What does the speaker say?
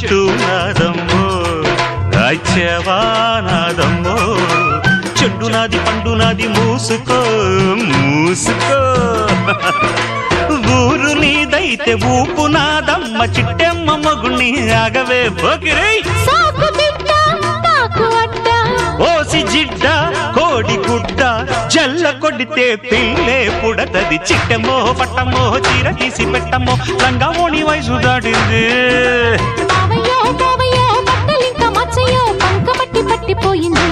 చెప్తున్నాదమ్మో రాజ్యవానాదమ్మో చెడ్డు నాది పండు నాది మూసుకో మూసుకో ఊరు నీదైతే ఊపు నాదమ్మ చిట్టెమ్మ మగుణ్ణి ఆగవే పోకిరై ఓసి జిడ్డ కోడి గుడ్డ జల్ల కొడితే పిల్లే పుడతది చిట్టెమ్మో పట్టమ్మో చీర తీసి పెట్టమ్మో రంగమోని వయసు దాటింది పట్టిపోయింది